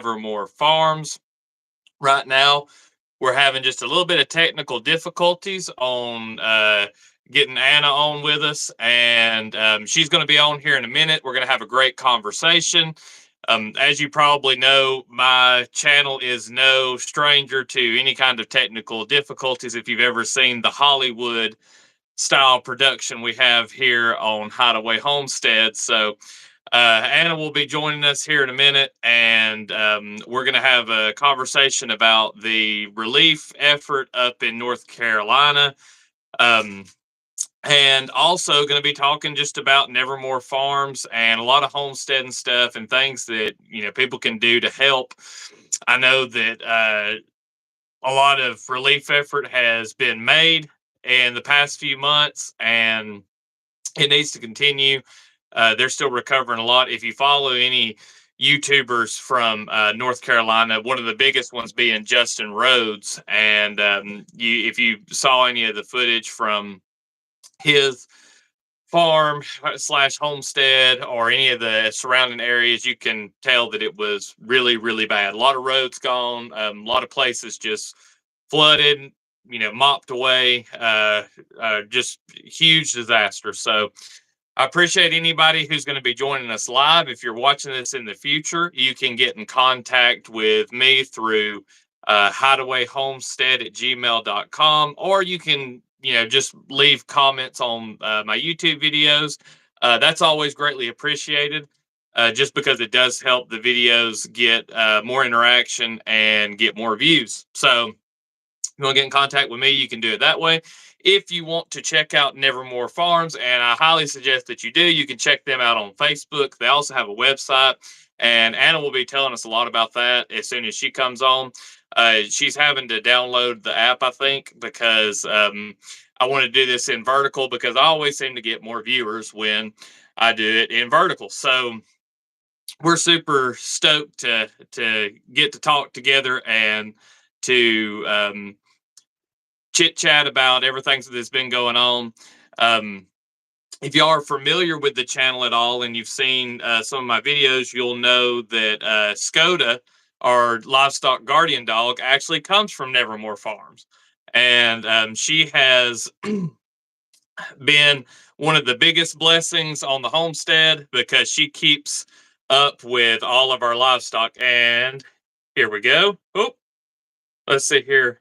Nevermore Farms. Right now, we're having just a little bit of technical difficulties on getting Anna on with us, and she's going to be on here in a minute. We're going to have a great conversation. As you probably know, my channel is no stranger to any kind of technical difficulties. If you've ever seen the Hollywood style production we have here on Hideaway Homestead. So Anna will be joining us here in a minute, and we're going to have a conversation about the relief effort up in North Carolina. Um, and also going to be talking just about Nevermore Farms and a lot of homesteading stuff and things that people can do to help. I know that a lot of relief effort has been made in the past few months, and it needs to continue. They're still recovering a lot. If you follow any YouTubers from North Carolina, one of the biggest ones being Justin Rhodes, and if you saw any of the footage from his farm slash homestead or any of the surrounding areas, you can tell that it was really, really bad. A lot of roads gone, a lot of places just flooded, mopped away, just huge disaster. So I appreciate anybody who's going to be joining us live. If you're watching this in the future, you can get in contact with me through hideawayhomestead@gmail.com, or you can just leave comments on my YouTube videos. That's always greatly appreciated, just because it does help the videos get more interaction and get more views. So if you want to get in contact with me, you can do it that way. If you want to check out Nevermore Farms, and I highly suggest that you do, you can check them out on Facebook. They also have a website, and Anna will be telling us a lot about that as soon as she comes on. She's having to download the app, I think, because I want to do this in vertical, because I always seem to get more viewers when I do it in vertical. So we're super stoked to get to talk together and to chit chat about everything that's been going on. If y'all are familiar with the channel at all and you've seen some of my videos, you'll know that Skoda, our livestock guardian dog, actually comes from Nevermore Farms. And she has been one of the biggest blessings on the homestead, because she keeps up with all of our livestock. And here we go. Oh, let's see here.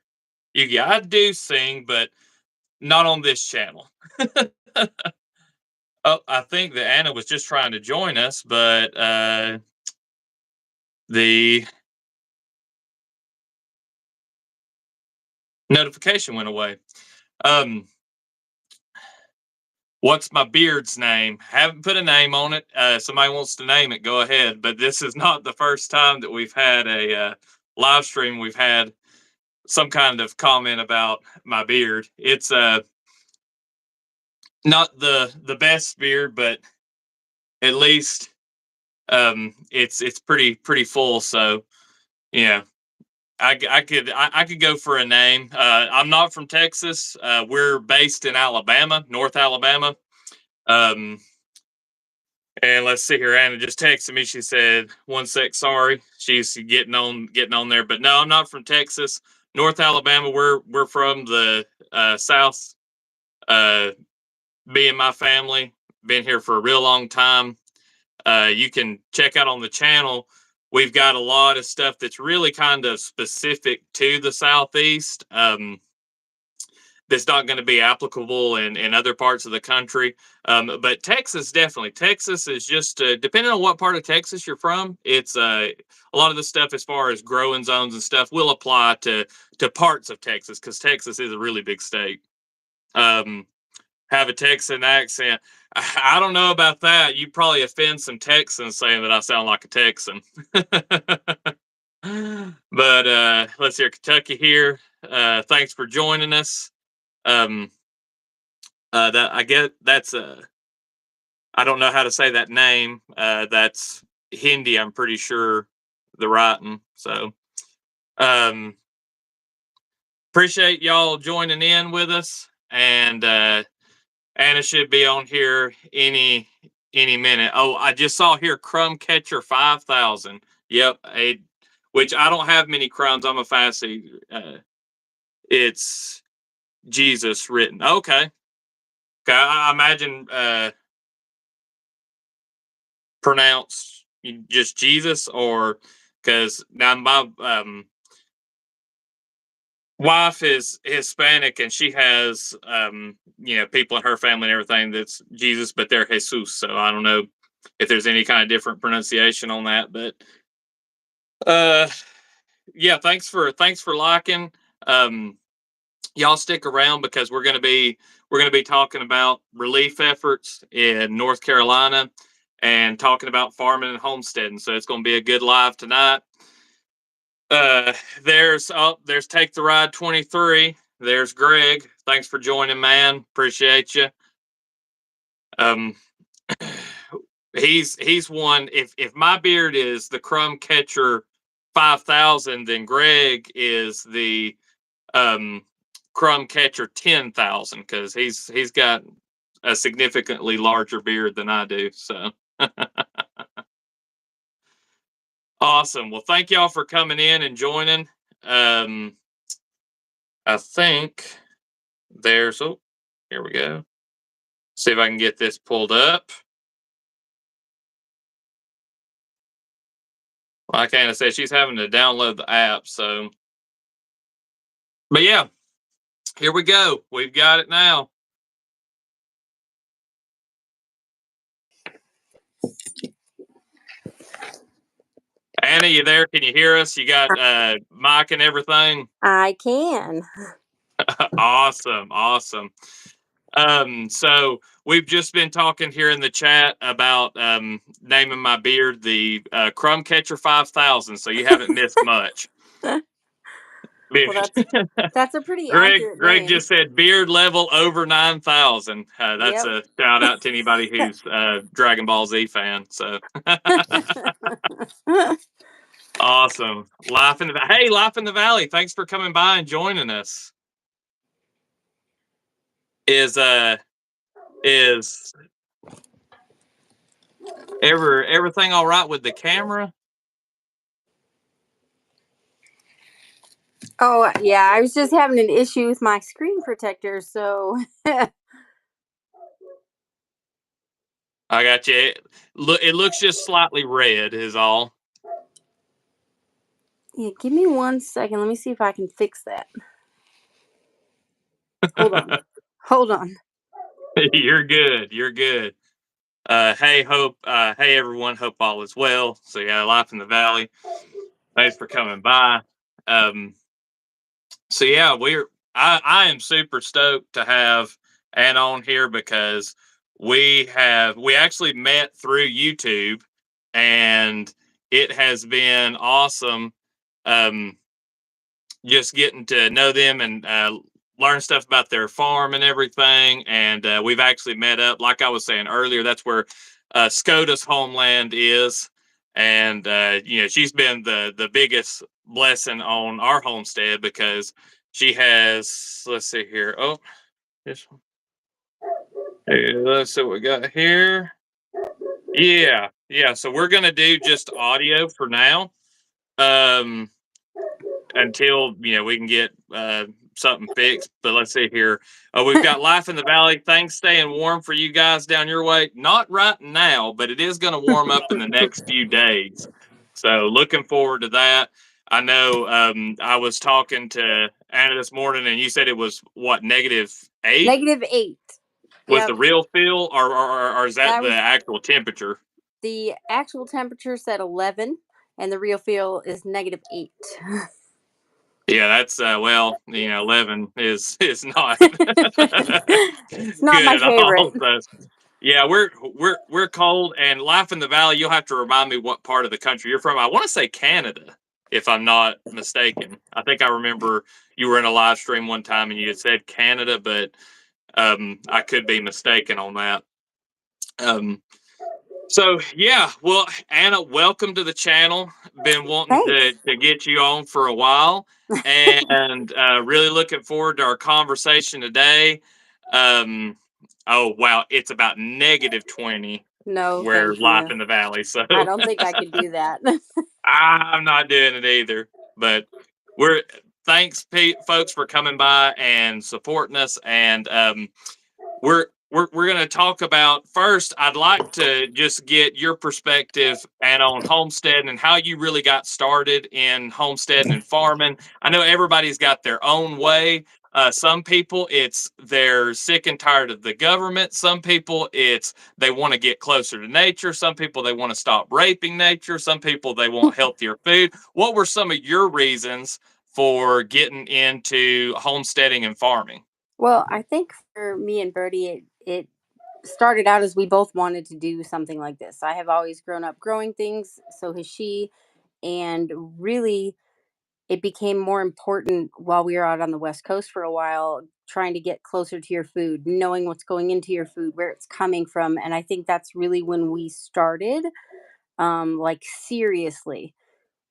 I do sing, but not on this channel. Oh, I think that Anna was just trying to join us, but the notification went away. What's my beard's name? Haven't put a name on it. Somebody wants to name it, go ahead. But this is not the first time that we've had a live stream. We've had some kind of comment about my beard. It's not the best beard, but at least it's pretty full. So yeah, I could go for a name. I'm not from Texas. We're based in Alabama, North Alabama. Um, and let's see here. Anna just texted me. She said, "One sec, sorry." She's getting on there. But no, I'm not from Texas. North Alabama. We're from the South. Uh, Me and my family been here for a real long time. You can check out on the channel. We've got a lot of stuff that's really kind of specific to the Southeast. That's not going to be applicable in other parts of the country. But Texas, definitely. Texas is just, depending on what part of Texas you're from, it's a lot of the stuff as far as growing zones and stuff will apply to parts of Texas, because Texas is a really big state. Have a Texan accent. I don't know about that. You probably offend some Texans saying that I sound like a Texan. But let's hear Kentucky here. Thanks for joining us. That I get that's I don't know how to say that name. That's Hindi, I'm pretty sure, the writing. So um appreciate y'all joining in with us, and Anna should be on here any minute. Oh, I just saw here Crumb Catcher 5000. Yep, which I don't have many crumbs. I'm a fast eater. It's Jesus written. Okay. Okay. I imagine pronounced just Jesus, or because now my wife is Hispanic and she has people in her family and everything that's Jesus, but they're Jesus. So I don't know if there's any kind of different pronunciation on that, but uh yeah, thanks for liking. Um y'all stick around because we're gonna be talking about relief efforts in North Carolina and talking about farming and homesteading. So it's gonna be a good live tonight. Uh, there's Take the Ride 23. There's Greg. Thanks for joining, man. Appreciate you. Um, he's one. If my beard is the Crumb Catcher 5,000, then Greg is the um Crumb Catcher 10,000 because he's got a significantly larger beard than I do. So awesome. Well, thank y'all for coming in and joining. Um, I think. Oh, here we go. See if I can get this pulled up. Like Anna said, she's having to download the app. So, but yeah, here we go. We've got it now. Anna, you there? Can you hear us? You got mic and everything? I can. Awesome. So we've just been talking here in the chat about naming my beard the Crumb Catcher 5,000. So you haven't missed much. Well, that's a pretty Greg accurate name. just said beard level over 9,000. That's Yep. a shout out to anybody who's Dragon Ball Z fan. So awesome. Life in the Valley. Thanks for coming by and joining us. Is everything all right with the camera? Oh yeah, I was just having an issue with my screen protector, so I got you. It looks just slightly red is all. yeah, give me 1 second. Let me see if I can fix that. Hold on. You're good. Hey, hey everyone, hope all is well. So yeah, Life in the Valley. Thanks for coming by. So yeah, I am super stoked to have Anna on here because we actually met through YouTube, and it has been awesome. Um, just getting to know them and learn stuff about their farm and everything. And we've actually met up, like I was saying earlier. That's where Scota's homeland is, and she's been the biggest blessing on our homestead because she has. Let's see here. Oh, this one. Hey, let's see what we got here. Yeah. So we're gonna do just audio for now. Um, until we can get something fixed. But let's see here. We've got Life in the Valley. Things staying warm for you guys down your way. Not right now, but it is going to warm up in the next few days. So looking forward to that. I know I was talking to Anna this morning, and you said it was what, -8? -8. Was the real feel, or is that the actual temperature? The actual temperature said 11, and the real feel is -8. Yeah, that's 11 is not It's not my good at all. favorite. So, yeah, we're cold, and Life in the Valley. You'll have to remind me what part of the country you're from. I want to say Canada, if I'm not mistaken. I think I remember you were in a live stream one time and you had said Canada, but I could be mistaken on that. So yeah, well, Anna, welcome to the channel. Been wanting to get you on for a while, and really looking forward to our conversation today. Oh wow, it's about -20. No, where Life in the Valley. So I don't think I could do that. I'm not doing it either. But we're thanks, Pete, folks, for coming by and supporting us. And we're going to talk about first. I'd like to just get your perspective and on homesteading and how you really got started in homesteading and farming. I know everybody's got their own way. Some people it's they're sick and tired of the government. Some people it's they want to get closer to nature. Some people they want to stop raping nature. Some people they want healthier food. What were some of your reasons for getting into homesteading and farming? Well, I think for me and Birdie, it started out as we both wanted to do something like this. I have always grown up growing things, so has she. And really, it became more important while we were out on the West Coast for a while, trying to get closer to your food, knowing what's going into your food, where it's coming from. And I think that's really when we started, like seriously.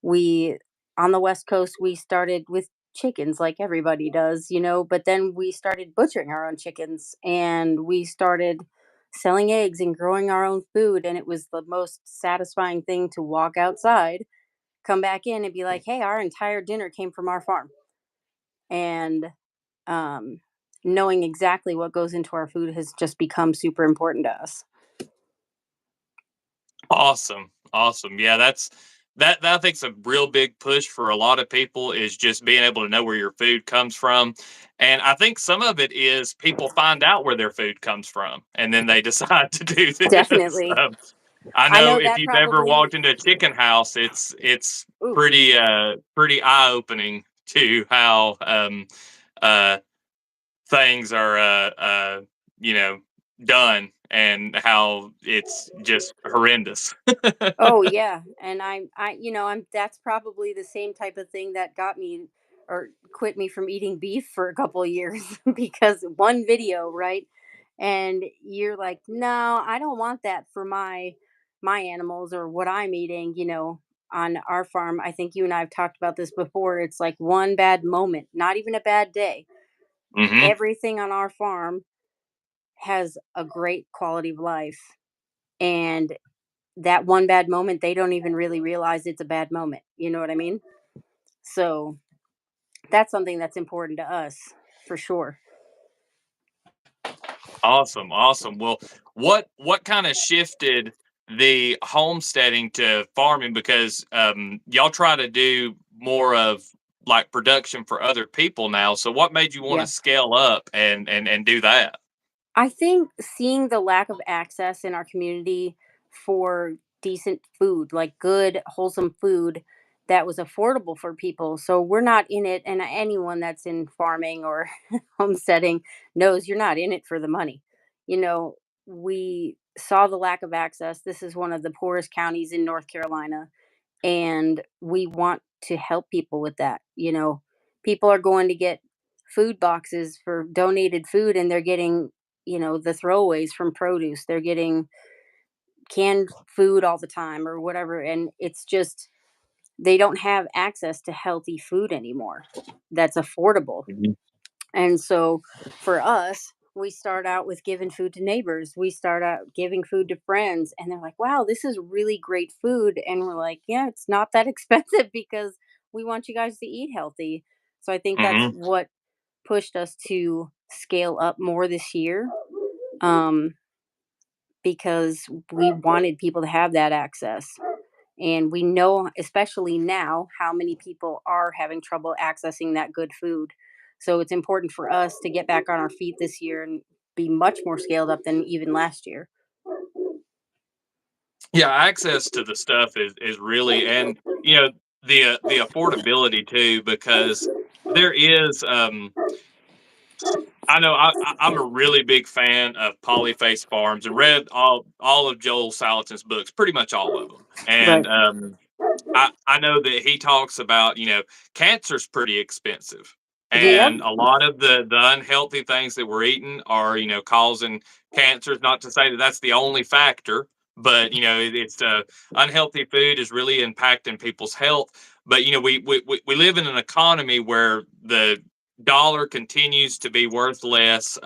We On the West Coast, we started with chickens like everybody does, but then we started butchering our own chickens and we started selling eggs and growing our own food. And it was the most satisfying thing to walk outside, come back in and be like, hey, our entire dinner came from our farm. And um, knowing exactly what goes into our food has just become super important to us. Awesome. Awesome. Yeah, that I think's a real big push for a lot of people is just being able to know where your food comes from. And I think some of it is people find out where their food comes from and then they decide to do this. Definitely. I I know know if that you've ever probably. walked into a chicken house, it's Ooh. pretty eye opening to how uh things are you know done and how it's just horrendous. Oh yeah, and I'm that's probably the same type of thing that got me or quit me from eating beef for a couple of years because one video, right? And you're like, "No, I don't want that for my animals or what I'm eating, on our farm." I think you and I have talked about this before. It's like one bad moment, not even a bad day. Hmm. Everything on our farm has a great quality of life. And that one bad moment, they don't even really realize it's a bad moment. You know what I mean? So that's something that's important to us for sure. Awesome, awesome. Well, what kind of shifted the homesteading to farming because y'all try to do more of like production for other people now. So what made you want to Yeah. scale up and do that? I think seeing the lack of access in our community for decent food, like good, wholesome food that was affordable for people. So we're not in it, and anyone that's in farming or homesteading knows you're not in it for the money. You know, we saw the lack of access. This is one of the poorest counties in North Carolina, and we want to help people with that. People are going to get food boxes for donated food, and they're getting, the throwaways from produce. They're getting canned food all the time or whatever, and it's just they don't have access to healthy food anymore that's affordable. Mhm. And so for us, we start out with giving food to neighbors. We start out giving food to friends, and they're like, wow, this is really great food. And we're like, yeah, it's not that expensive because we want you guys to eat healthy. So I think that's Mhm. what pushed us to scale up more this year, um, because we wanted people to have that access. And we know, especially now, how many people are having trouble accessing that good food. So it's important for us to get back on our feet this year and be much more scaled up than even last year. Yeah, access to the stuff is really and the affordability too because there is I know I'm a really big fan of Polyface Farms and read all of Joel Salatin's books, pretty much all of them. And Right. I know that he talks about cancer's pretty expensive, Yep. and a lot of the unhealthy things that we're eating are causing cancers. Not to say that that's the only factor, but it's unhealthy food is really impacting people's health. But we live in an economy where the dollar continues to be worth less.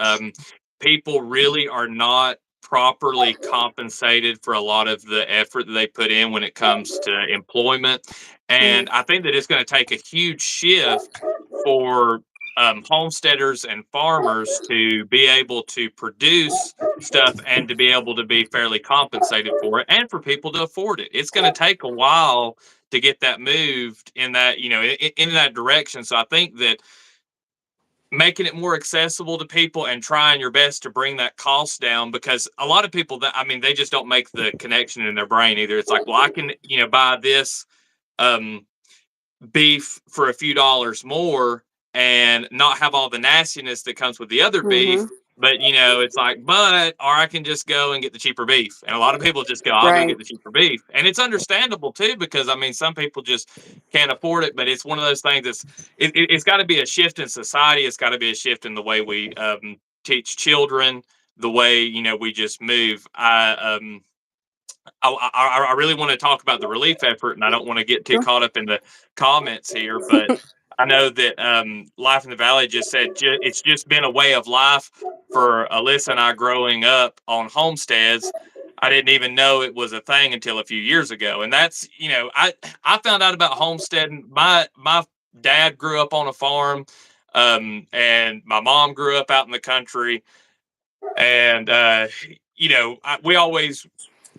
People really are not properly compensated for a lot of the effort that they put in when it comes to employment. Mhm. And I think that it's going to take a huge shift for homesteaders and farmers to be able to produce stuff and to be able to be fairly compensated for it and for people to afford it. It's going to take a while to get that moved in that, in that direction. So I think that making it more accessible to people and trying your best to bring that cost down, because a lot of people that, I mean, they just don't make the connection in their brain either. It's like, well, I can, buy this um beef for a few dollars more and not have all the nastiness that comes with the other beef. Mhm. But it's like, or I can just go and get the cheaper beef. And a lot of people just go, I'll go Right. get the cheaper beef. And it's understandable too, because I mean, some people just can't afford it. But it's one of those things it's got to be a shift in society. It's got to be a shift in the way we teach children, the way, we just move. I really want to talk about the relief effort, and I don't want to get too Sure. caught up in the comments here, but I know that Life in the Valley just said it's just been a way of life for Alyssa and I growing up on homesteads. I didn't even know it was a thing until a few years ago, and that's I found out about homesteading. My dad grew up on a farm, and my mom grew up out in the country, and we always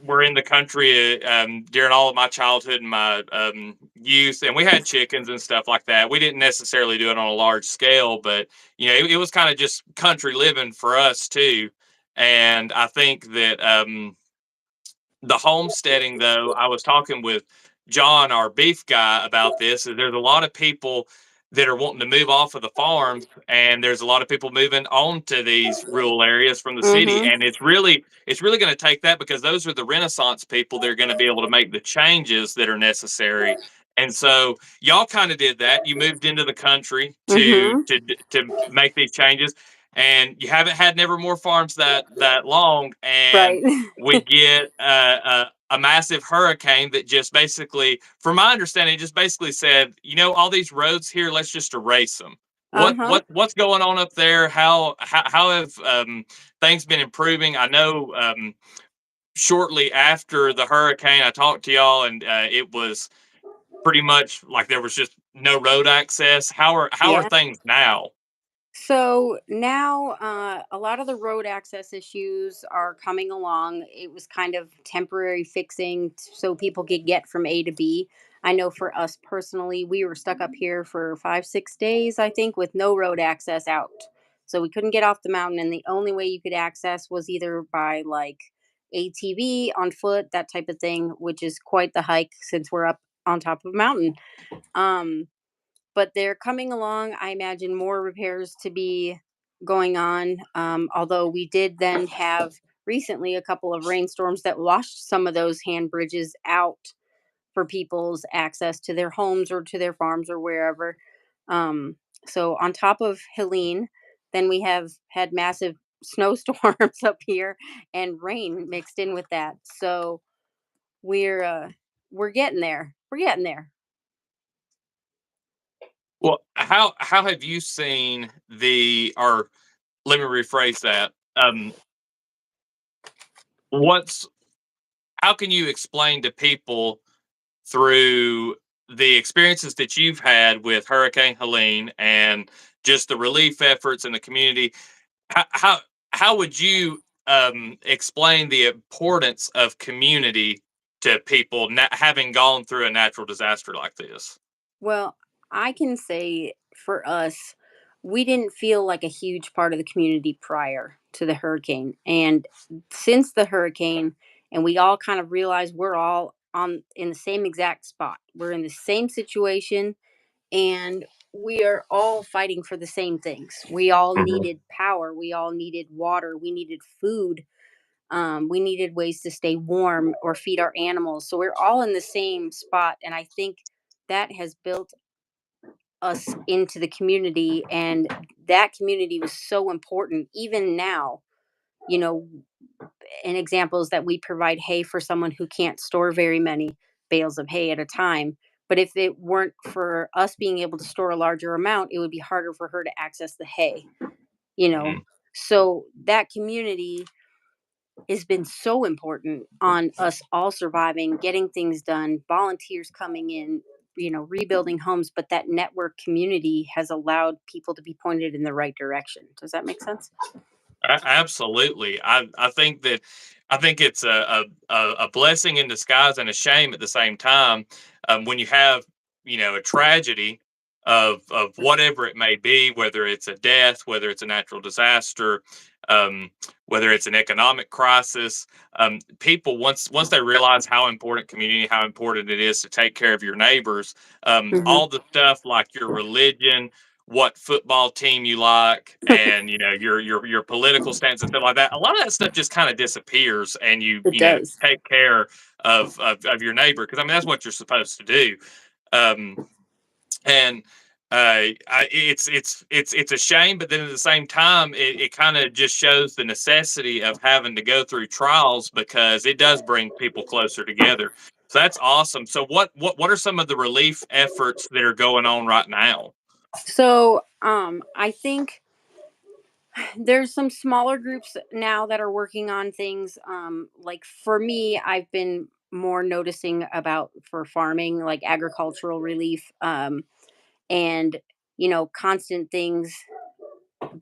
were in the country during all of my childhood and my youth, and we had chickens and stuff like that. We didn't necessarily do it on a large scale, but it was kind of just country living for us too. And I think that the homesteading, though, I was talking with John, our beef guy, about this. Is there's a lot of people that are wanting to move off of the farms, and there's a lot of people moving on to these rural areas from the city, Mhm. and it's really going to take that, because those are the Renaissance people. They're going to be able to make the changes that are necessary. And so y'all kind of did that. You moved into the country to Mhm. to to make these changes, and you haven't had Nevermore Farms that long, and Right. we get a massive hurricane that just basically, from my understanding, just basically said, all these roads here, let's just erase them. What Uh-huh. what what's going on up there? How have things been improving? I know shortly after the hurricane, I talked to y'all, and it was pretty much like there was just no road access. How are Yeah. things now? So now a lot of the road access issues are coming along. It was kind of temporary fixing so people could get from A to B. I know for us personally, we were stuck up here for 5, 6 days, I think, with no road access out. So we couldn't get off the mountain, and the only way you could access was either by like ATV, on foot, that type of thing, which is quite the hike since we're up on top of a mountain. Um, but they're coming along. I imagine more repairs to be going on. Although we did then have recently a couple of rainstorms that washed some of those hand bridges out for people's access to their homes or to their farms or wherever. Um, so on top of Helene, then we have had massive snowstorms up here and rain mixed in with that. So we're getting there. We're getting there. Well, how have you seen or let me rephrase that. What's How can you explain to people through the experiences that you've had with Hurricane Helene and just the relief efforts in the community? How would you explain the importance of community to people having gone through a natural disaster like this? Well, I can say for us, we didn't feel like a huge part of the community prior to the hurricane. And since the hurricane, and we all kind of realized we're all on in the same exact spot. We're in the same situation, and we are all fighting for the same things. We all Mhm. needed power, we all needed water, we needed food, we needed ways to stay warm or feed our animals. So we're all in the same spot, and I think that has built us into the community, and that community was so important even now. you know an example is that we provide hay for someone who can't store very many bales of hay at a time, but if it weren't for us being able to store a larger amount, it would be harder for her to access the hay you know Mhm. so that community, has been so important on us all surviving, getting things done, volunteers coming in, rebuilding homes, but that network community has allowed people to be pointed in the right direction. Does that make sense? Absolutely. I think it's a blessing in disguise and a shame at the same time, when you have, a tragedy of whatever it may be, whether it's a death, whether it's a natural disaster, um, whether it's an economic crisis. People, once they realize how important community, how important it is to take care of your neighbors, Hmm. all the stuff like your religion, what football team you like, and your political stance and stuff like that. A lot of that stuff just kind of disappears, and It does. take care of your neighbor, because I mean that's what you're supposed to do. Um, and it's a shame, but then at the same time, it kind of just shows the necessity of having to go through trials, because it does bring people closer together. So that's awesome. So what are some of the relief efforts that are going on right now? So, I think there's some smaller groups now that are working on things. Like for me, I've been more noticing about for farming, like agricultural relief, and constant things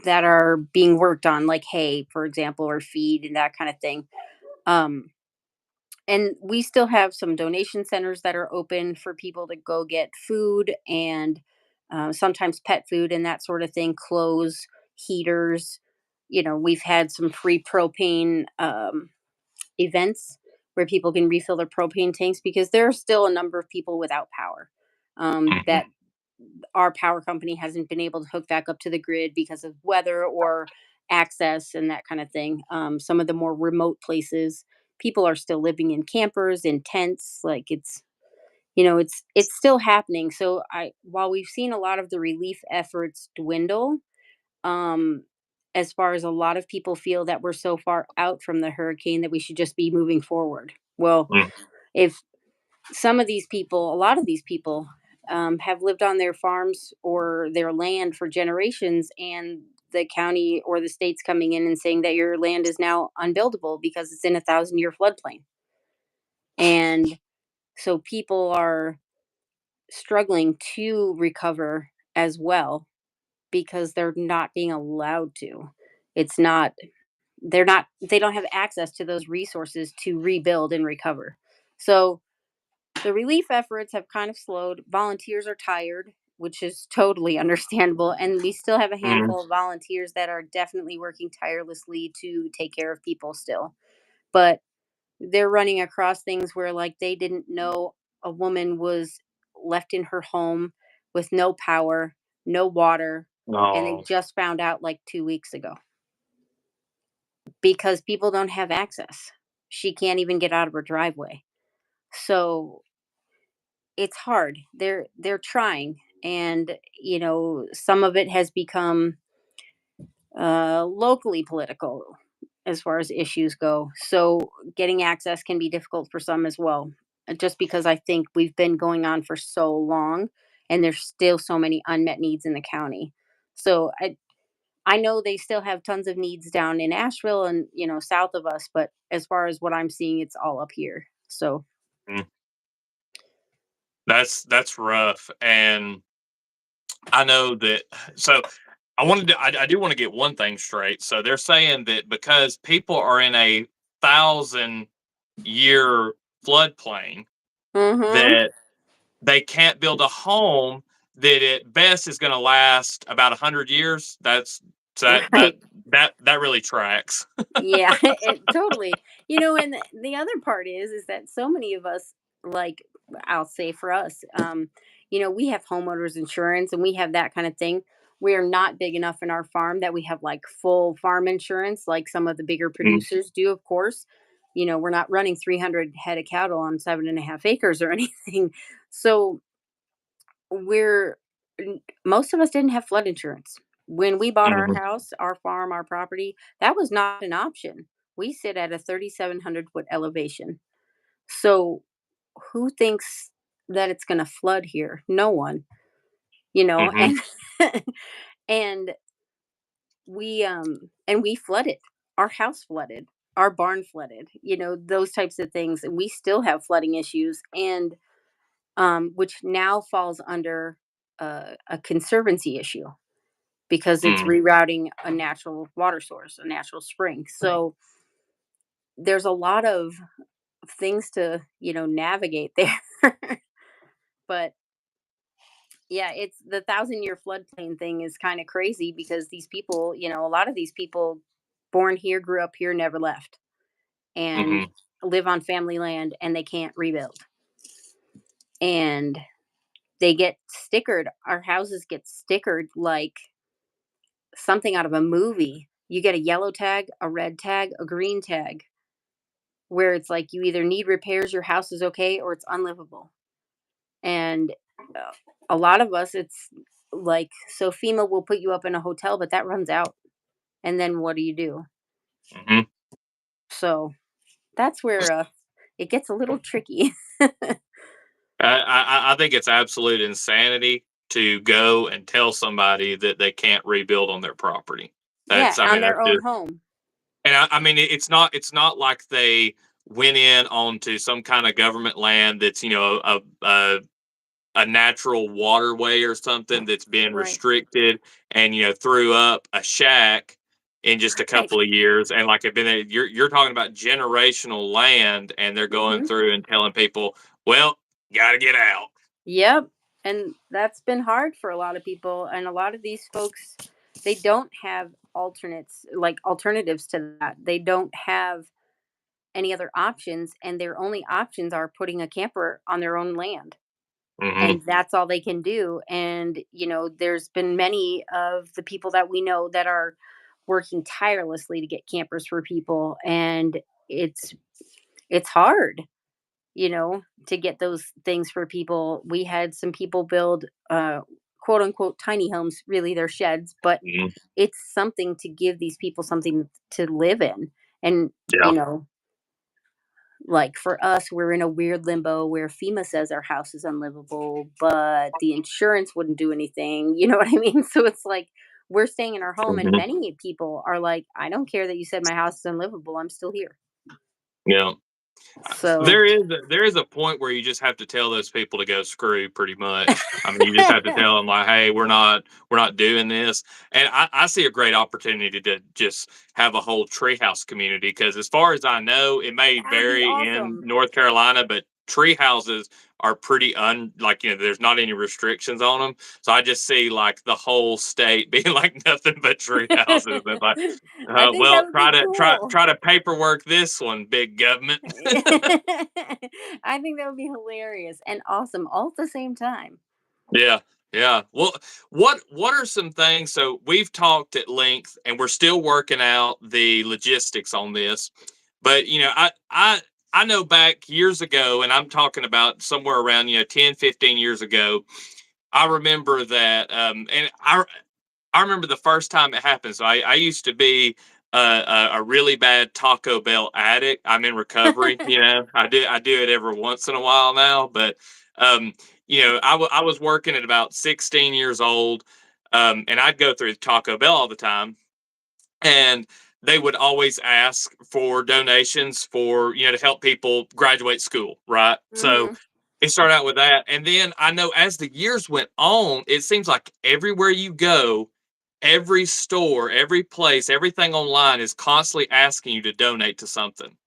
that are being worked on, like hay, for example, or feed and that kind of thing. Um, and we still have some donation centers that are open for people to go get food and sometimes pet food and that sort of thing, clothes, heaters. We've had some free propane events where people can refill their propane tanks because there are still a number of people without power, Mhm. that our power company hasn't been able to hook back up to the grid because of weather or access and that kind of thing. Some of the more remote places, people are still living in campers, in tents. Like it's still happening. So while we've seen a lot of the relief efforts dwindle, um, as far as a lot of people feel that we're so far out from the hurricane that we should just be moving forward. Well, Mm. if a lot of these people, have lived on their farms or their land for generations, and the county or the state's coming in and saying that your land is now unbuildable because it's in 1,000-year floodplain. And so people are struggling to recover as well because they're not being allowed to. It's not, they don't have access to those resources to rebuild and recover. So the relief efforts have kind of slowed. Volunteers are tired, which is totally understandable. And we still have a Mhm. handful of volunteers that are definitely working tirelessly to take care of people still. But they're running across things where, like, they didn't know a woman was left in her home with no power, no water, and they Oh, just found out like 2 weeks ago because people don't have access. She can't even get out of her driveway. So it's hard. They're trying, and some of it has become locally political as far as issues go. So getting access can be difficult for some as well. Just because I think we've been going on for so long, and there's still so many unmet needs in the county. So I know they still have tons of needs down in Asheville and south of us, but as far as what I'm seeing, it's all up here. So. mm. That's rough, and I know that. So I do want to get one thing straight. So they're saying that because people are in a 1,000-year floodplain, Mm-hmm. that they can't build a home that at best is going to last about 100 years. That's so Right. that really tracks. Yeah, it totally. And the other part is that so many of us, like, I'll say for us, we have homeowners insurance and we have that kind of thing. We're not big enough in our farm that we have like full farm insurance like some of the bigger Mm, producers do, of course. We're not running 300 head of cattle on 7.5 acres or anything. So most of us didn't have flood insurance. When we bought our mhm, house, our farm, our property, that was not an option. We sit at a 3,700 foot elevation. So who thinks that it's going to flood here? No one, mhm, and and we flooded. Our house flooded. our barn flooded, those types of things. And we still have flooding issues, and which now falls under a conservancy issue because it's Mm, rerouting a natural water source, a natural spring. So there's a lot of things to, navigate there. But yeah, it's the 1,000-year floodplain thing is kind of crazy because these people, a lot of these people born here, grew up here, never left, and mm-hmm, live on family land, and they can't rebuild. And they get stickered. Our houses get stickered like something out of a movie. You get a yellow tag, a red tag, a green tag, where it's like you either need repairs, your house is okay, or it's unlivable. And uh, a lot of us, it's like, so FEMA will put you up in a hotel, but that runs out. And then what do you do? mm-hmm. So that's where it gets a little tricky. I think it's absolute insanity to go and tell somebody that they can't rebuild on their property. Yeah, I on mean, their that's own just, home. and I mean, it's not like they went in onto some kind of government land that's, a natural waterway or something that's been Right. restricted, and threw up a shack in just a Right. couple of years, and like have been there. You're talking about generational land, and they're going Hmm. through and telling people, well, got to get out. Yep. And that's been hard for a lot of people. And a lot of these folks, they don't have alternatives to that. They don't have any other options. And their only options are putting a camper on their own land. Hmm. And that's all they can do. And, there's been many of the people that we know that are working tirelessly to get campers for people. And it's, it's hard, to get those things for people. We had some people build quote unquote tiny homes, really they're sheds, but Hmm. it's something to give these people something to live in. And, Yeah. like for us, we're in a weird limbo where FEMA says our house is unlivable, but the insurance wouldn't do anything. You know what I mean? So it's like we're staying in our home, and Hmm. many people are like, I don't care that you said my house is unlivable. I'm still here. Yeah. So, There is a point where you just have to tell those people to go screw, pretty much. I mean, you just have to tell them like, hey, we're not doing this. And I see a great opportunity to just have a whole treehouse community, because as far as I know, it may that would be vary in awesome. North Carolina, but tree houses are pretty like, there's not any restrictions on them. So I just see like the whole state being like nothing but tree houses. It's like, I think that well, would be cool. try to paperwork this one, big government. I think that would be hilarious and awesome all at the same time. Yeah, yeah. Well, what are some things? So we've talked at length, and we're still working out the logistics on this. But I know back years ago, and I'm talking about somewhere around 10, 15 years ago. I remember that, and I remember the first time it happened. So I used to be a really bad Taco Bell addict. I'm in recovery. I do it every once in a while now, but um, I was working at about 16 years old, and I'd go through Taco Bell all the time, and they would always ask for donations for to help people graduate school, right? So Mhm. it started out with that, and then I know as the years went on, it seems like everywhere you go, every store, every place, everything online is constantly asking you to donate to something.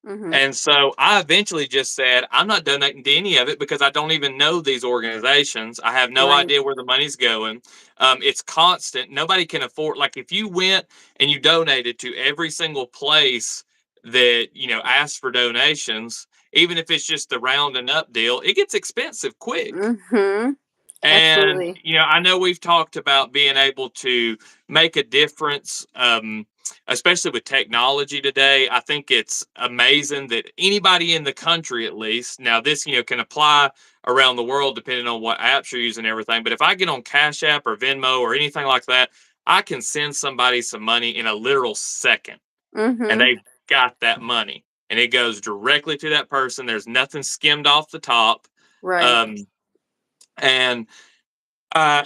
Mhm. And so I eventually just said, I'm not donating to any of it because I don't even know these organizations. I have no Right. idea where the money's going. It's constant. Nobody can afford, like, if you went and you donated to every single place that, asked for donations, even if it's just the round and up deal, it gets expensive quick. Mhm. And, Absolutely. I know we've talked about being able to make a difference, especially with technology today. I think it's amazing that anybody in the country, at least, now this, can apply around the world depending on what apps you're using and everything. But if I get on Cash App or Venmo or anything like that, I can send somebody some money in a literal second, and Mhm. they've got that money, and it goes directly to that person. There's nothing skimmed off the top. Right. Um, and uh,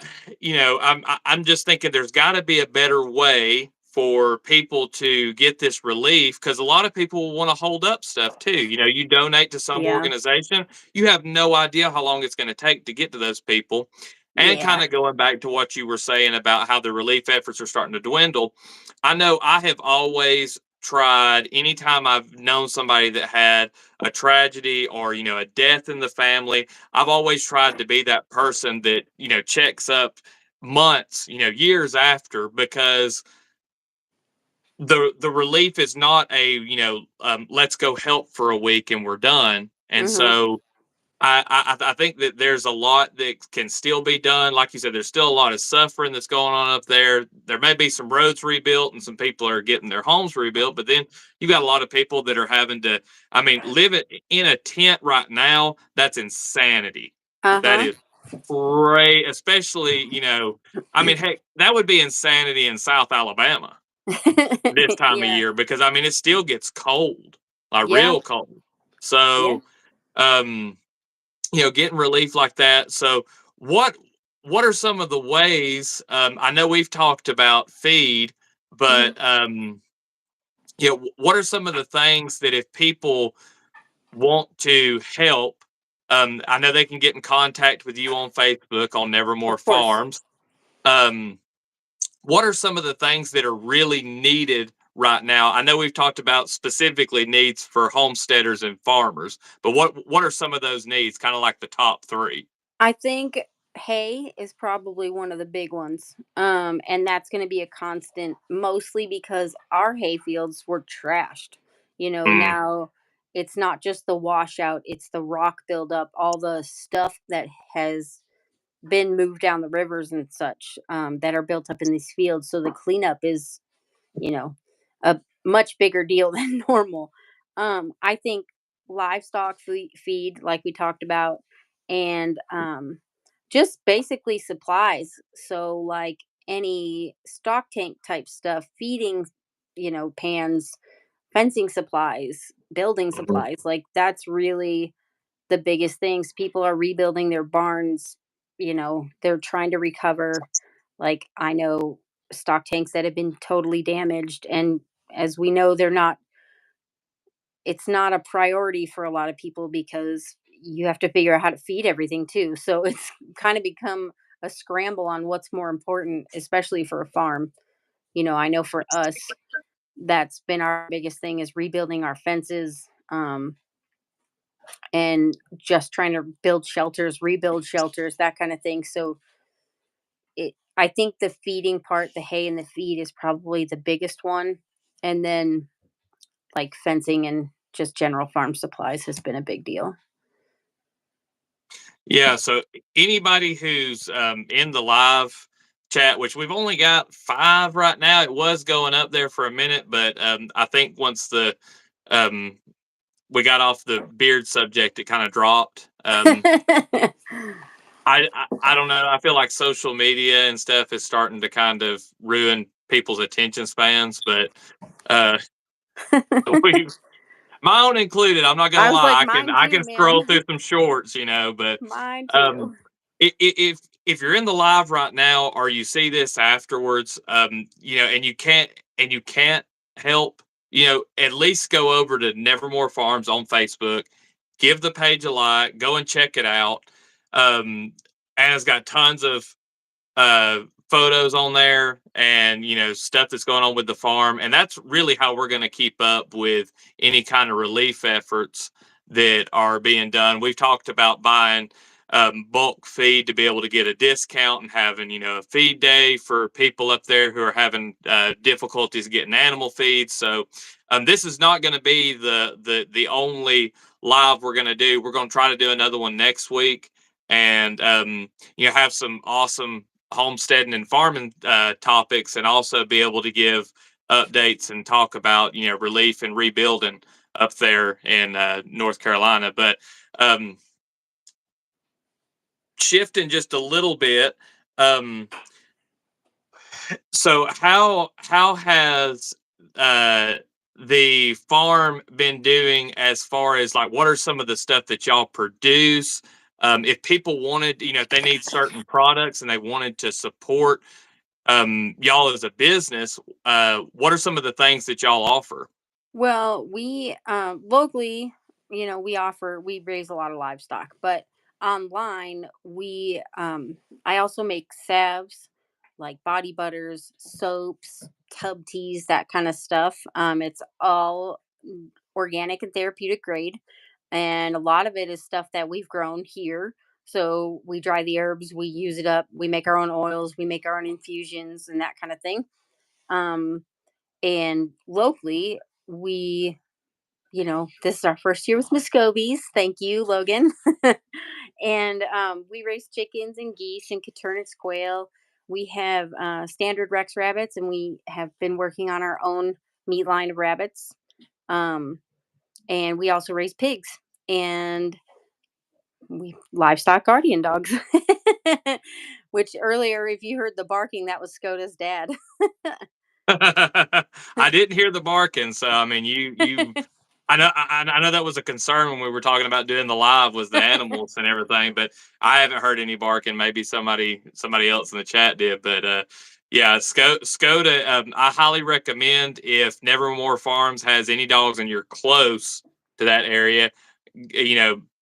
I'm just thinking there's got to be a better way for people to get this relief, because a lot of people want to hold up stuff too. You donate to some Yeah. organization, you have no idea how long it's going to take to get to those people. And kind Yeah. of going back to what you were saying about how the relief efforts are starting to dwindle, I know I have always tried, anytime I've known somebody that had a tragedy or a death in the family, I've always tried to be that person that checks up months, years after, because the relief is not a let's go help for a week and we're done. And Mhm. so I think that there's a lot that can still be done. Like you said, there's still a lot of suffering that's going on up there. There may be some roads rebuilt and some people are getting their homes rebuilt, but then you got a lot of people that are having to, I mean, live it in a tent right now. That's insanity. That Uh-huh. is great, especially, I mean, heck, that would be insanity in South Alabama this time of Yeah. year, because I mean it still gets cold, like Yeah. real cold. Yeah. So um getting relief like that. So what what are some of the ways, I know we've talked about feed, Mhm. but what are some of the things that if people want to help, I know they can get in contact with you on Facebook on Nevermore Of course. Farms. um what are some of the things that are really needed right now? I know we've talked about specifically needs for homesteaders and farmers, but what are some of those needs? Kind of like the top three. I think hay is probably one of the big ones. And that's going to be a constant, mostly because our hay fields were trashed. Mm, Now it's not just the washout, it's the rock buildup, all the stuff that has been moved down the rivers and such, that are built up in these fields. So the cleanup is, you know, a much bigger deal than normal. I think livestock feed, like we talked about, and just basically supplies. So, like any stock tank type stuff, feeding, pans, fencing supplies, building mhm. supplies. Like that's really the biggest things. People are rebuilding their barns. They're trying to recover. Like I know stock tanks that have been totally damaged, and as we know, it's not a priority for a lot of people because you have to figure out how to feed everything too. So it's kind of become a scramble on what's more important, especially for a farm. I know for us, that's been our biggest thing is rebuilding our fences, and just trying to build shelters, rebuild shelters, that kind of thing. So I think the feeding part, the hay and the feed is probably the biggest one. And then like fencing and just general farm supplies has been a big deal. Yeah. So anybody who's in the live chat, which we've only got five right now, it was going up there for a minute, but I think once the um, we got off the beard subject, it kind of dropped. I don't know. I feel like social media and stuff is starting to kind of ruin people's attention spans, but uh, we, my own included. I'm not gonna I was like, lie. mine I too, can scroll through man. some shorts, but Mine um, too. if you're in the live right now or you see this afterwards, and you can't help, at least go over to Nevermore Farms on Facebook, give the page a like, go and check it out. Um, Anna's got tons of uh photos on there, and stuff that's going on with the farm, and that's really how we're going to keep up with any kind of relief efforts that are being done. We've talked about buying bulk feed to be able to get a discount, and having a feed day for people up there who are having difficulties getting animal feed. So this is not going to be the only live we're going to do. We're going to try to do another one next week, and have some awesome homesteading and farming topics, and also be able to give updates and talk about relief and rebuilding up there in North Carolina. But um, shifting just a little bit, um, so how has uh, the farm been doing, as far as like what are some of the stuff that y'all produce? If people wanted, if they need certain products and they wanted to support y'all as a business, what are some of the things that y'all offer? Well, we locally, we raise a lot of livestock, but online I also make salves like body butters, soaps, tub teas, that kind of stuff. It's all organic and therapeutic grade, and a lot of it is stuff that we've grown here. So we dry the herbs, we use it up, we make our own oils, we make our own infusions and that kind of thing. Um, and locally, we this is our first year with Muscovies. Thank you, Logan. And we raise chickens and geese and Caturnix quail. We have standard Rex rabbits, and we have been working on our own meat line of rabbits. Um, and we also raise pigs, and we livestock guardian dogs. Which earlier, if you heard the barking, that was Skoda's dad. I didn't hear the barking, so I mean, I know that was a concern when we were talking about doing the live was the animals and everything, but I haven't heard any barking. Maybe somebody else in the chat did, but yeah, Skoda. I highly recommend if Nevermore Farms has any dogs and you're close to that area,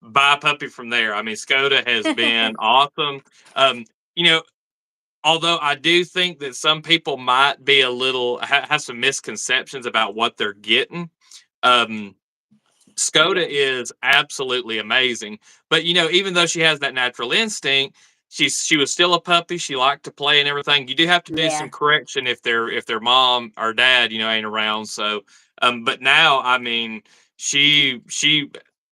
buy a puppy from there. I mean, Skoda has been awesome. Um, you know, although I do think that some people might be a little have some misconceptions about what they're getting. Um, Skoda Yes. is absolutely amazing, but even though she has that natural instinct, she was still a puppy. She liked to play and everything. You do have to do some Yeah. correction if their mom or dad ain't around. So, but now I mean, she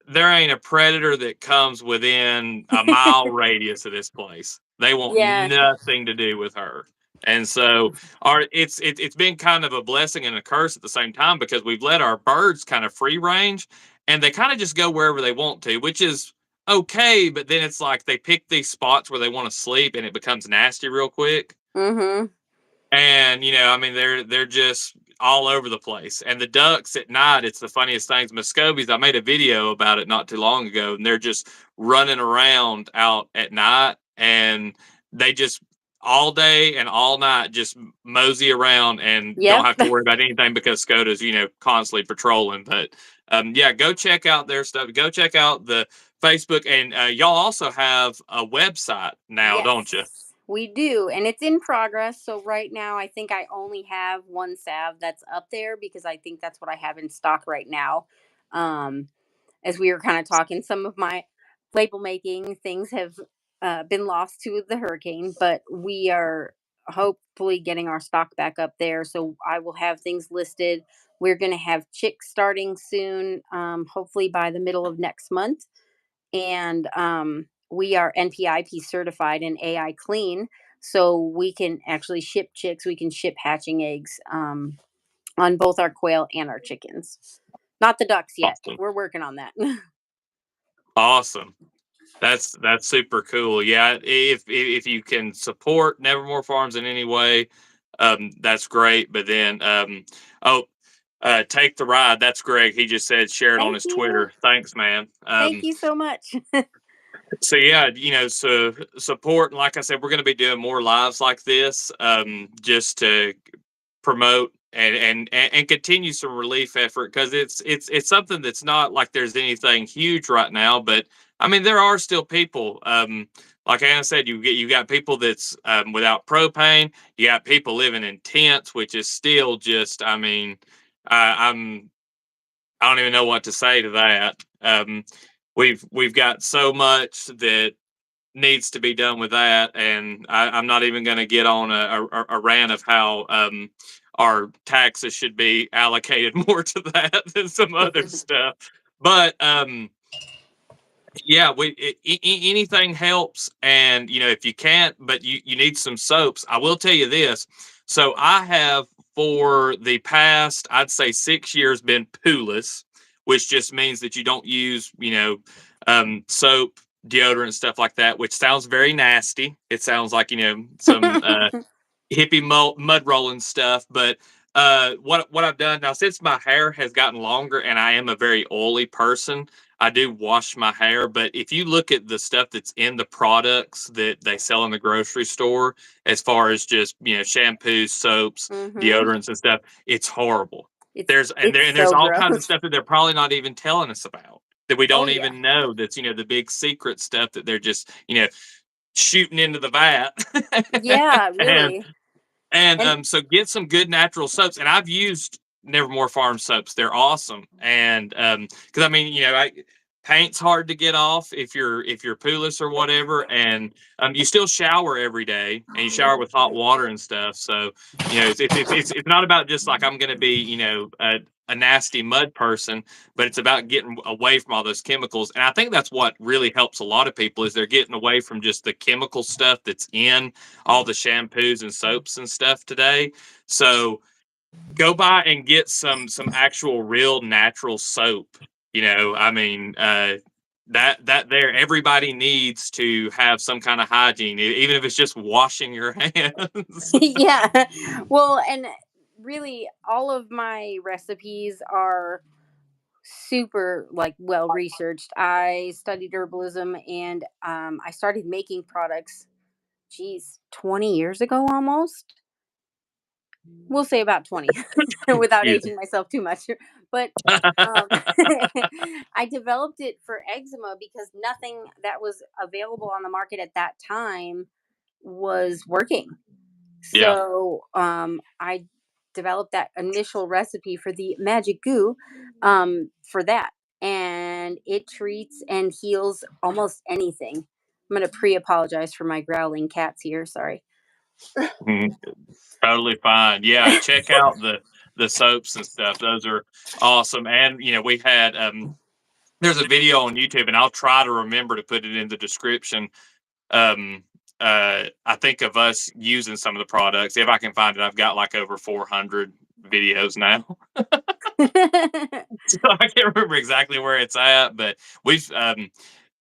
there ain't a predator that comes within a mile radius of this place. They want Yeah. nothing to do with her. And so it's been kind of a blessing and a curse at the same time because we've let our birds kind of free range and they kind of just go wherever they want to, which is okay. But then it's like they pick these spots where they want to sleep, and it becomes nasty real quick. Mm-hmm. And I mean, they're just all over the place. And the ducks at night, it's the funniest things. Muscovies, I made a video about it not too long ago, and they're just running around out at night, and they just all day and all night just mosey around and don't Yep. have to worry about anything because Skoda's constantly patrolling. But yeah, go check out their stuff. Go check out the Facebook, and y'all also have a website now, don't you? Yes, we do. And it's in progress. So right now, I think I only have one salve that's up there because I think that's what I have in stock right now. Um, as we were kind of talking, some of my label making things have been lost to the hurricane, but we are hopefully getting our stock back up there. So I will have things listed. We're going to have chicks starting soon, hopefully by the middle of next month. And we are NPIP certified and AI clean, so we can actually ship chicks. We can ship hatching eggs on both our quail and our chickens. Not the ducks yet. Awesome. We're working on that. Awesome. That's super cool. Yeah, if you can support Nevermore Farms in any way, that's great. But then, oh, take the ride. That's Greg. He just said share it on Thank his you. Twitter. Thanks, man. Thank you so much. So yeah, so support. And like I said, we're going to be doing more lives like this, just to promote and continue some relief effort because it's something that's not like there's anything huge right now, but I mean there are still people. Like Anna said, you got people that's without propane. You got people living in tents, which is still just. I mean, I'm I don't even know what to say to that. We've got so much that needs to be done with that, and I'm not even going to get on a rant of how our taxes should be allocated more to that than some other stuff. But yeah, anything helps, and if you can't, but you need some soaps. I will tell you this. So I have for the past, I'd say 6 years, been poo-less, which just means that you don't use soap, deodorant, stuff like that, which sounds very nasty. It sounds like some hippie mud rolling stuff. But what I've done now, since my hair has gotten longer and I am a very oily person, I do wash my hair, but if you look at the stuff that's in the products that they sell in the grocery store, as far as just shampoos, soaps, Mhm. deodorants, and stuff, it's horrible. It's There's so all kinds of gross. stuff that they're probably not even telling us about that we Oh don't yeah. even know. That's the big secret stuff that they're just shooting into the vat, Yeah, and really. and And so get some good natural soaps. And I've used Nevermore Farm soaps. They're awesome. And because I mean, paint's hard to get off if you're poolless or whatever, and you still shower every day, and you shower with hot water and stuff. So it's not about just like I'm going to be a nasty mud person, but it's about getting away from all those chemicals. And I think that's what really helps a lot of people is they're getting away from just the chemical stuff that's in all the shampoos and soaps and stuff today. So go buy and get some actual real natural soap. I mean, that there everybody needs to have some kind of hygiene, even if it's just washing your hands. yeah. Well, and really all of my recipes are super like well researched. I studied herbalism and I started making products geez, 20 years ago almost. We'll say about 20 without Yeah. aging myself too much. But um, I developed it for eczema because nothing that was available on the market at that time was working. Yeah. So I developed that initial recipe for the magic goo for that. And it treats and heals almost anything. I'm going to pre apologize for my growling cats here. Sorry. Mhm. Totally fine. Yeah, check out the soaps and stuff. Those are awesome. And we had there's a video on YouTube, and I'll try to remember to put it in the description. Um, I think of us using some of the products. If I can find it, I've got like over 400 videos now. So I can't remember exactly where it's at, but we've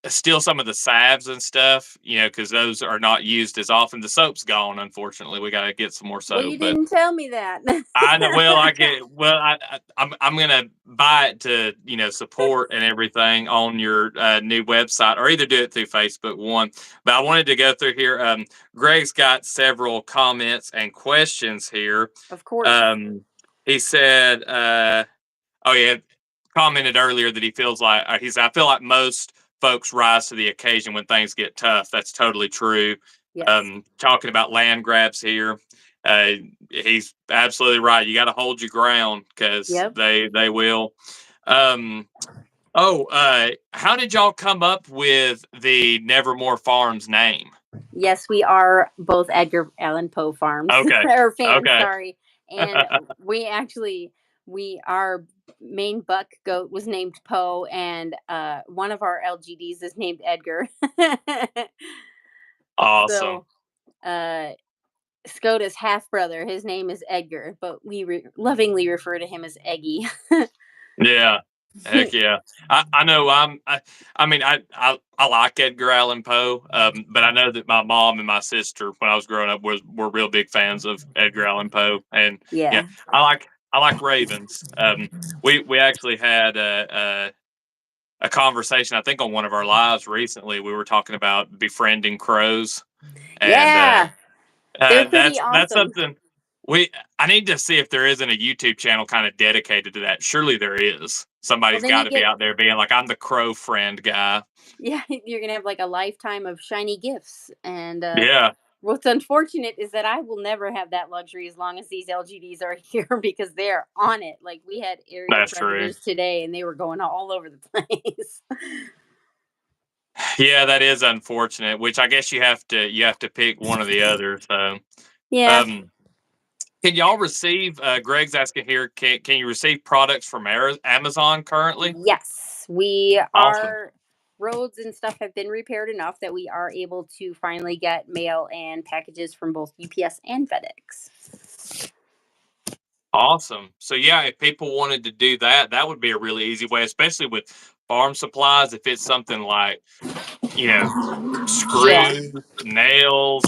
still some of the salves and stuff, because those are not used as often. The soap's gone, unfortunately. We got to get some more Well, soap, you but didn't tell me that. I know. Well, I get. Well, I'm gonna buy it to support and everything on your new website, or either do it through Facebook. One, but I wanted to go through here. Greg's got several comments and questions here. Of course. Um, he said, "Oh yeah," commented earlier that he feels like he's. I feel like most folks rise to the occasion when things get tough. That's totally true. Yes. Talking about land grabs here, uh, he's absolutely right. You got to hold your ground because Yep. they will. Um, how did y'all come up with the Nevermore Farms name? Yes, we are both Edgar Allan Poe farms Okay, or fans, okay. sorry. And we actually our main buck goat was named Poe and one of our LGDs is named Edgar. Awesome. So Scota's half brother, his name is Edgar, but we lovingly refer to him as Eggy. Yeah. Heck yeah. I know I mean I like Edgar Allan Poe, but I know that my mom and my sister when I was growing up were real big fans of Edgar Allan Poe. And yeah, Yeah. I like ravens. We actually had a conversation, I think, on one of our lives recently. We were talking about befriending crows, and Yeah. They're pretty that's awesome. something we I need to see if there isn't a YouTube channel kind of dedicated to that. Surely there is. Well, Somebody's then got you to be get out there being like, I'm the crow friend guy. yeah, you're gonna have like a lifetime of shiny gifts. And Yeah, what's unfortunate is that I will never have that luxury as long as these LGDs are here because they're on it. Like we had area that's true. predators today, and they were going all over the place. Yeah, that is unfortunate. Which I guess you have to pick one or the other. So, Yeah. um, can y'all receive? Greg's asking here. Can you receive products from Amazon currently? Yes, we Awesome. our roads and stuff have been repaired enough that we are able to finally get mail and packages from both UPS and FedEx. Awesome. So yeah, if people wanted to do that, that would be a really easy way, especially with farm supplies. If it's something like, you know, Yeah. screws, nails,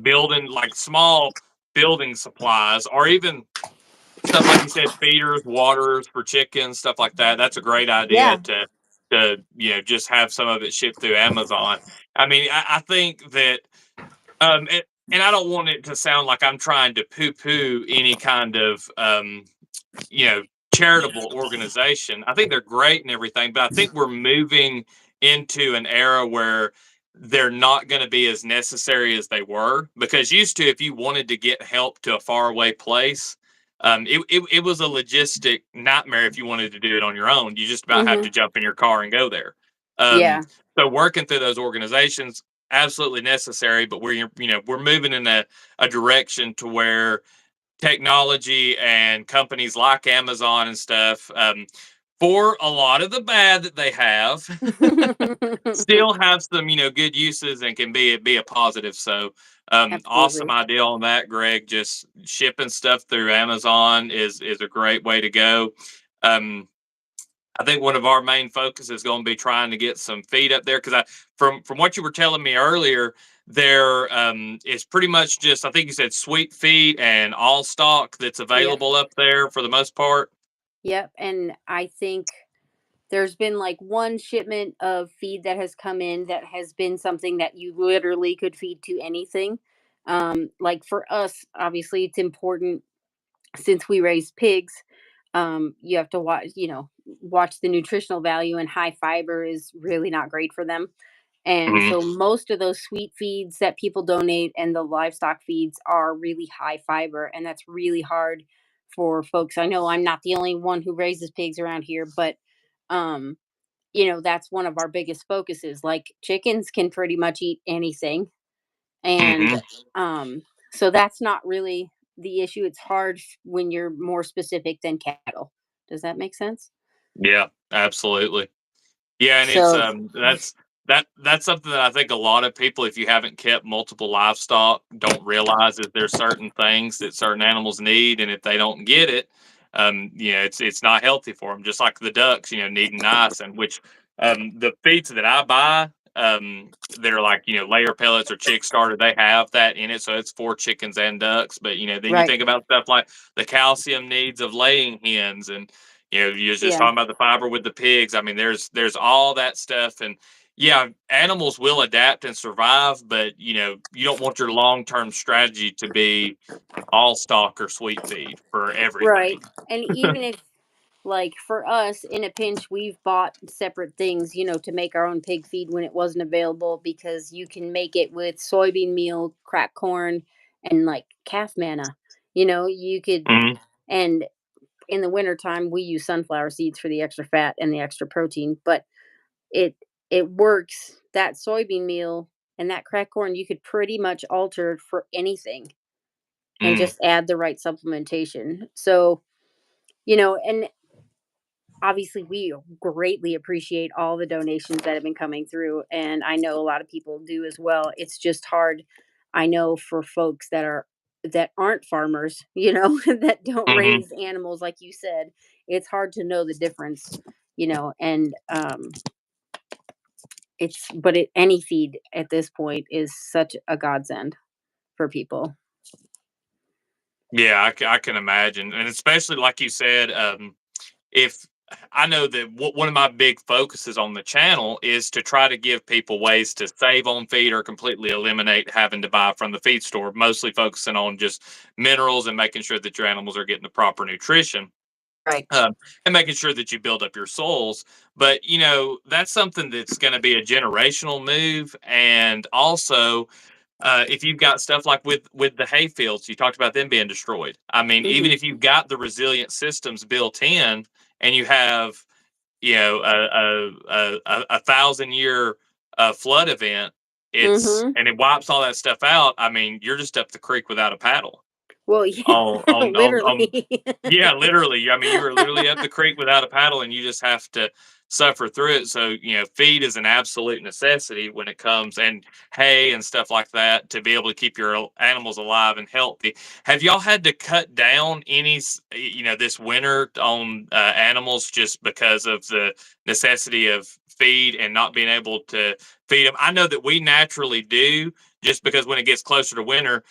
building like small building supplies, or even stuff like you said, feeders, waterers for chickens, stuff like that. That's a great idea Yeah. to just have some of it shipped through Amazon. I mean, I think that and I don't want it to sound like I'm trying to poo-poo any kind of you know, charitable organization. I think they're great and everything, but I think we're moving into an era where they're not going to be as necessary as they were. Because used to, if you wanted to get help to a faraway place, it was a logistic nightmare if you wanted to do it on your own. You just about have Mhm. to jump in your car and go there. Um, Yeah. so working through those organizations absolutely necessary, but we're moving in a direction to where technology and companies like Amazon and stuff, for a lot of the bad that they have, still have some good uses and can be a positive. So, awesome Absolutely. idea on that, Greg. Just shipping stuff through Amazon is a great way to go. Um, I think one of our main focus is going to be trying to get some feed up there because I from what you were telling me earlier, there is pretty much just I think you said sweet feed and all stock that's Yep. available up there for the most part. Yep. And I think there's been like one shipment of feed that has come in that has been something that you literally could feed to anything. Like for us, obviously, it's important since we raise pigs. You have to watch the nutritional value, and high fiber is really not great for them. And Hmm. so most of those sweet feeds that people donate and the livestock feeds are really high fiber, and that's really hard for folks. I know I'm not the only one who raises pigs around here, but um that's one of our biggest focuses. Like chickens can pretty much eat anything. And Hmm. um so that's not really the issue. It's hard when you're more specific than cattle. Does that make sense? Yeah, absolutely. Yeah, and it's So that's something that I think a lot of people, if you haven't kept multiple livestock, don't realize that there's certain things that certain animals need, and if they don't get it, it's not healthy for them. Just like the ducks, needing ice, and which the feeds that I buy, they're like layer pellets or chick starter, they have that in it, so it's for chickens and ducks. But then you right. think about stuff like the calcium needs of laying hens, and you was just Yeah. talking about the fiber with the pigs. I mean, there's all that stuff, and yeah, animals will adapt and survive, but you don't want your long term strategy to be all stock or sweet feed for Right. everything. And even if, like, for us in a pinch, we've bought separate things, to make our own pig feed when it wasn't available, because you can make it with soybean meal, cracked corn, and like calf manna. You could, Hmm. and in the wintertime we use sunflower seeds for the extra fat and the extra protein, but it it works. That soybean meal and that cracked corn, you could pretty much alter for anything and Mm. just add the right supplementation. So, and obviously we greatly appreciate all the donations that have been coming through, and I know a lot of people do as well. It's just hard, I know, for folks that aren't farmers, that don't Hmm. raise animals like you said. It's hard to know the difference, and any feed at this point is such a godsend for people. Yeah, I can imagine, and especially like you said, if I know that one of my big focuses on the channel is to try to give people ways to save on feed or completely eliminate having to buy from the feed store, mostly focusing on just minerals and making sure that your animals are getting the proper nutrition. Right. And making sure that you build up your souls. But that's something that's going to be a generational move, and also if you've got stuff like with the hay fields, you talked about them being destroyed. I mean, even Mhm. if you've got the resilient systems built in, and you have a 1,000 year flood event, Mhm. and it wipes all that stuff out. I mean, you're just up the creek without a paddle. Well, yeah, On literally. Yeah, literally. I mean, you are literally up the creek without a paddle, and you just have to suffer through it. So, feed is an absolute necessity when it comes, and hay and stuff like that to be able to keep your animals alive and healthy. Have y'all had to cut down this winter on animals just because of the necessity of feed and not being able to feed them? I know that we naturally do, just because when it gets closer to winter,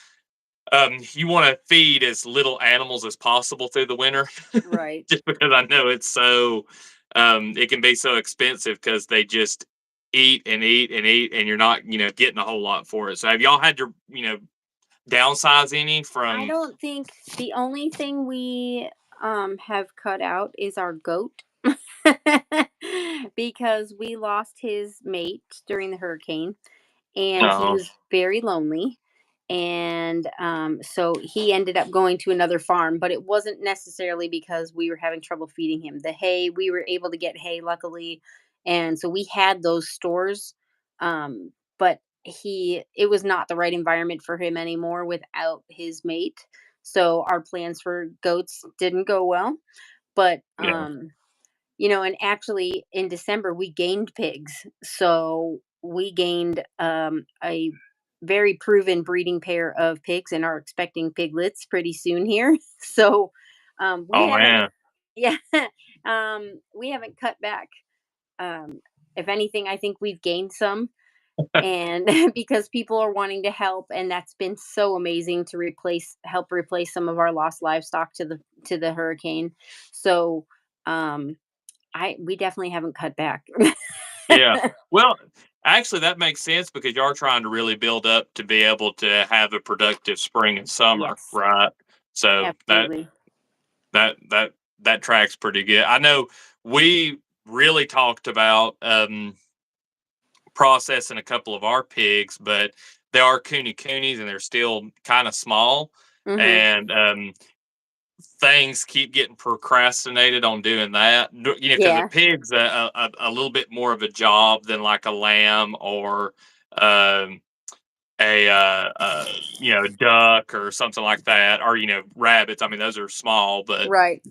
You want to feed as little animals as possible through the winter, Right. just because I know it's so it can be so expensive because they just eat and eat and eat, and you're not getting a whole lot for it. So have y'all had to downsize any I from? don't think the only thing we have cut out is our goat because we lost his mate during the hurricane and he No. was very lonely. And so he ended up going to another farm, but it wasn't necessarily because we were having trouble feeding him. The hay, we were able to get hay, luckily. And so we had those stores. But it was not the right environment for him anymore without his mate. So our plans for goats didn't go well. But Yeah. and actually in December we gained pigs. So we gained a very proven breeding pair of pigs and are expecting piglets pretty soon here. So we Oh haven't man. yeah, we haven't cut back. Um if anything, I think we've gained some, and because people are wanting to help, and that's been so amazing to help replace some of our lost livestock to the hurricane. So um I we definitely haven't cut back. Yeah. Well, actually, that makes sense because you are trying to really build up to be able to have a productive spring and summer, Yes, right? So absolutely. that that that tracks pretty good. I know we really talked about processing a couple of our pigs, but they are coonies and they're still kind of small, Mhm. and things keep getting procrastinated on doing that. Because a Yeah. pig's a little bit more of a job than like a lamb or um, a duck or something like that, or rabbits. I mean, those are small, but Right.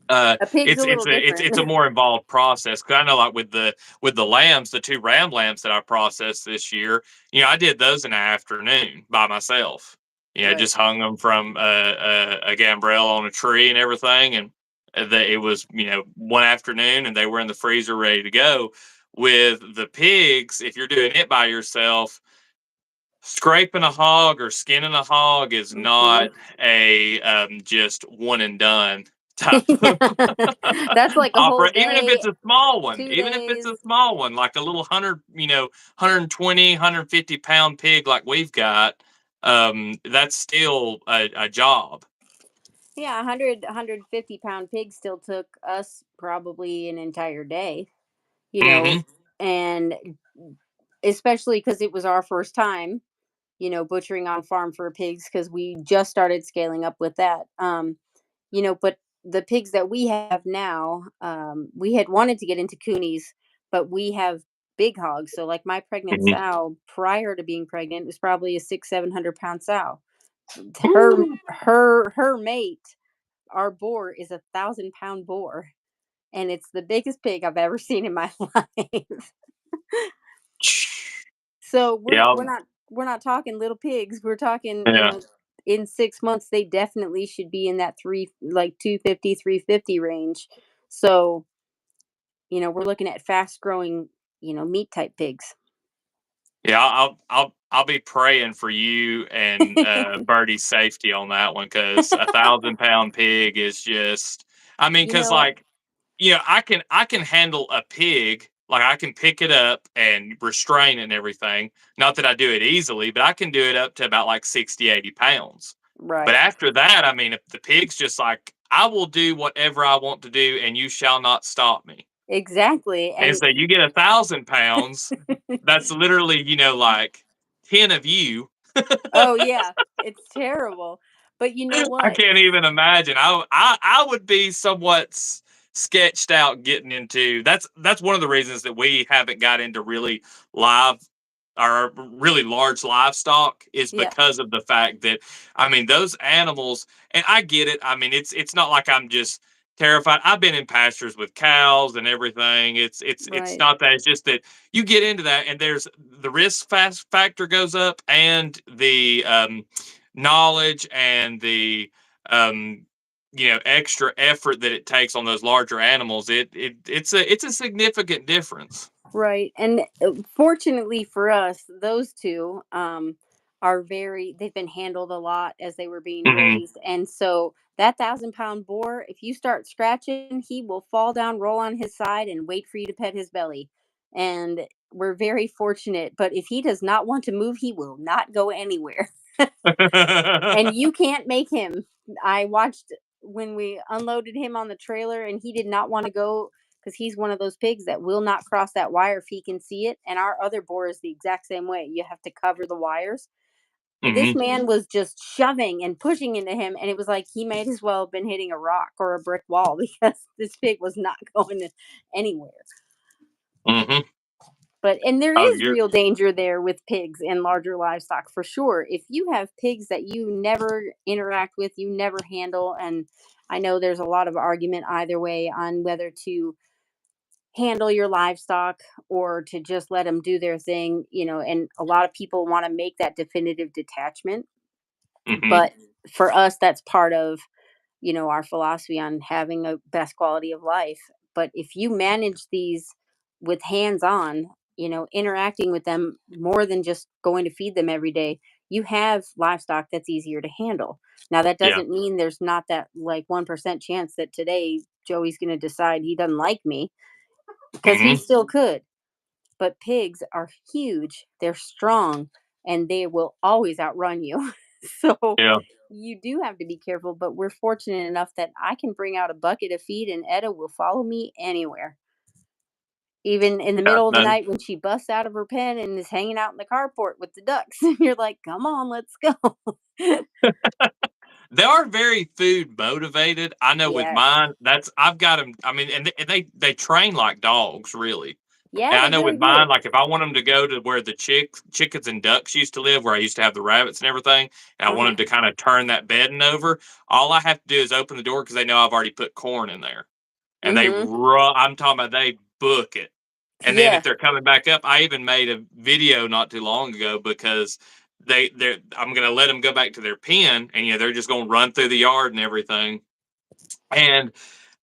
A pig's it's a it's little a it's different. it's a more involved process. Cause I know, like with the lambs, the two ram lambs that I processed this year, I did those in the afternoon by myself. Right. Just hung them from a gambrel on a tree and everything, and it was one afternoon, and they were in the freezer ready to go. With the pigs, if you're doing it by yourself, scraping a hog or skinning a hog is Mhm. not a just one and done type of That's like a whole opera, even if day, it's a small one, 2 even if it's days. a small one, like a little 120, 150 pound pig like we've got, that's still a job. Yeah, 150 pound pig still took us probably an entire day, you know, Hmm. and especially because it was our first time, butchering on farm for pigs because we just started scaling up with that. But the pigs that we have now, we had wanted to get into coonies, but we have big hogs. So, like my pregnant Hmm. sow, prior to being pregnant, was probably a 600-700 pound sow. Her Ooh. her mate, our boar, is 1,000 pound boar, and it's the biggest pig I've ever seen in my life. So Yeah, we're not talking little pigs. We're talking, yeah. in 6 months they definitely should be in that 250-350 range. So, we're looking at fast growing, meat type pigs. Yeah, I'll be praying for you and Birdie's safety on that one, because 1,000 pound pig is just. I mean, you because know, like I can handle a pig. Like, I can pick it up and restrain it and everything. Not that I do it easily, but I can do it up to about like 60, 80 pounds. But right. after that, I mean, if the pig's just like, I will do whatever I want to do, and you shall not stop me. Exactly. And And so you get 1,000 pounds. That's literally, like 10 of you. oh yeah, it's terrible. But you know I what? can't even imagine. I would be somewhat sketched out getting into. That's one of the reasons that we haven't got into really live or really large livestock, is Yeah, because of the fact that, I mean, those animals, and I get it. I mean, it's not like I'm just terrified. I've been in pastures with cows and everything. It's right. not that. It's just that you get into that, and there's the risk factor goes up, and the knowledge and the extra effort that it takes on those larger animals. It's a significant difference. Right. And fortunately for us, those two, they've been handled a lot as they were being Hmm. raised. And so that 1,000-pound boar, if you start scratching, he will fall down, roll on his side, and wait for you to pet his belly. And we're very fortunate. But if he does not want to move, he will not go anywhere. And you can't make him. I watched when we unloaded him on the trailer, and he did not want to go because he's one of those pigs that will not cross that wire if he can see it. And our other boar is the exact same way. You have to cover the wires. This Hmm. man was just shoving and pushing into him, and it was like he might as well have been hitting a rock or a brick wall because this pig was not going anywhere. Hmm. But and there Oh, is real danger there with pigs and larger livestock for sure. If you have pigs that you never interact with, you never handle, and I know there's a lot of argument either way on whether to handle your livestock or to just let them do their thing, and a lot of people want to make that definitive detachment. hmm. But for us, that's part of, our philosophy on having a best quality of life. But if you manage these with hands on, interacting with them more than just going to feed them every day, you have livestock that's easier to handle. Now, that Yeah. doesn't mean there's not that like 1% chance that today Joey's going to decide he doesn't like me, because he Hmm. still could. But pigs are huge, they're strong, and they will always outrun you. So Yeah. you do have to be careful, but we're fortunate enough that I can bring out a bucket of feed and Etta will follow me anywhere. Even in the Yeah. middle of the No, night when she busts out of her pen and is hanging out in the carport with the ducks. And you're like, come on, let's go. they are very food motivated. I know with Yes. mine, I've got them. I mean, and they train like dogs, really. Yeah, And I they know really with do. mine, like if I want them to go to where the chickens and ducks used to live, where I used to have the rabbits and everything, and I Uh want huh. them to kind of turn that bedding over, all I have to do is open the door because they know I've already put corn in there, and Mm they hmm. run. I'm talking about they book it. And then if Yeah. they're coming back up, I even made a video not too long ago because they're I'm gonna let them go back to their pen, and they're just gonna run through the yard and everything. And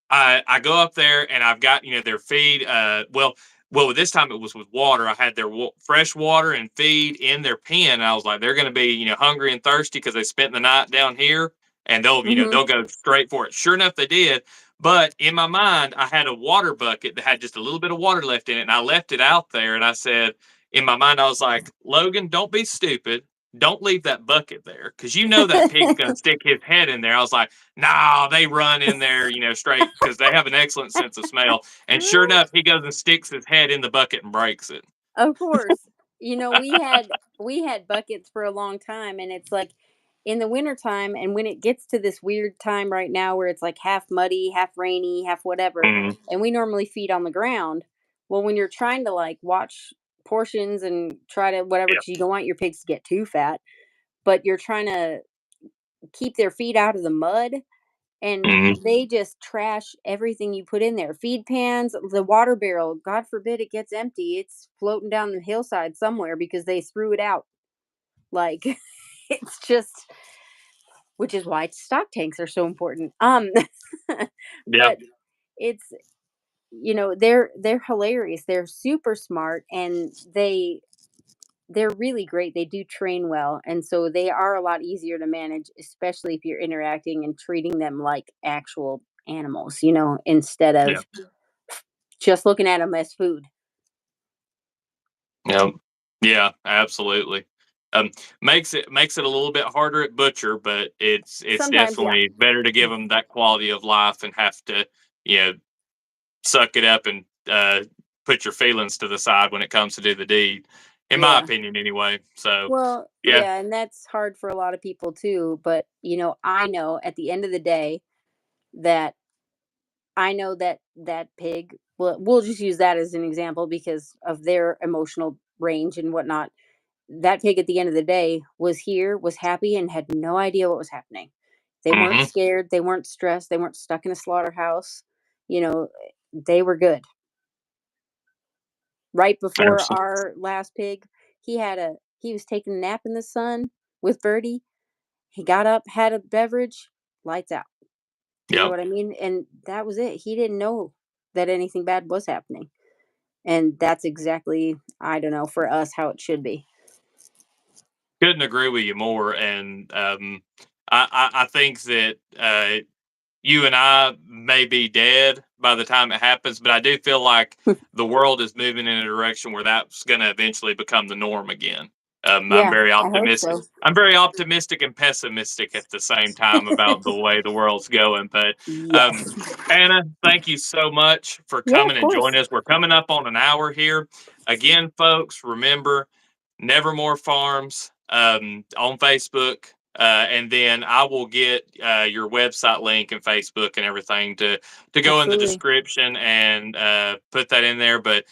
I go up there and I've got their feed. Well, this time it was with water. I had their fresh water and feed in their pen. And I was like, they're going to be hungry and thirsty because they spent the night down here, and they'll Mm hmm. they'll go straight for it. Sure enough, they did. But in my mind, I had a water bucket that had just a little bit of water left in it, and I left it out there. And I said, in my mind, I was like, Logan, don't be stupid. Don't leave that bucket there because that pig's going to stick his head in there. I was like, no, they run in there, straight because they have an excellent sense of smell. And sure enough, he goes and sticks his head in the bucket and breaks it. Of course. We had buckets for a long time, and it's like in the wintertime, and when it gets to this weird time right now where it's like half muddy, half rainy, half whatever, Mm, and we normally feed on the ground. Well, when you're trying to like watch portions and try to whatever, yeah. because you don't want your pigs to get too fat, but you're trying to keep their feet out of the mud, and Mm, they just trash everything you put in there. Feed pans, the water barrel, God forbid it gets empty. It's floating down the hillside somewhere because they threw it out. Like it's just, which is why stock tanks are so important. yeah. But it's, they're hilarious. They're super smart, and they're really great. They do train well, and so they are a lot easier to manage, especially if you're interacting and treating them like actual animals, instead Yeah. of just looking at them as food. Yeah. Yeah. Absolutely. Um, makes it a little bit harder at butcher, but it's Sometimes, yeah. definitely better to give them that quality of life and have to you know suck it up and put your feelings to the side when it comes to do the deed, in my Yeah. opinion, anyway. So Well, yeah. yeah, and that's hard for a lot of people too, but I know at the end of the day that I know that that pig, well, we'll just use that as an example because of their emotional range and whatnot. That pig at the end of the day was here, was happy, and had no idea what was happening. They weren't Hmm. scared, they weren't stressed, they weren't stuck in a slaughterhouse. You know, they were good. Right before Absolutely. our last pig, he was taking a nap in the sun with Birdie. He got up, had a beverage, lights out. You know Yep. what I mean? And that was it. He didn't know that anything bad was happening. And that's exactly, I don't know, for us how it should be. couldn't agree with you more. And I think that you and I may be dead by the time it happens, but I do feel like the world is moving in a direction where that's going to eventually become the norm again. I'm Yeah, very I hope optimistic. so. I'm very optimistic and pessimistic at the same time about the way the world's going. But um, Yes. Anna, thank you so much for Yeah, of coming and course. joining us. We're coming up on an hour here. Again, folks, remember Nevermore Farms on Facebook. And then I will get your website link and Facebook and everything to go in the Absolutely. description and put that in there. But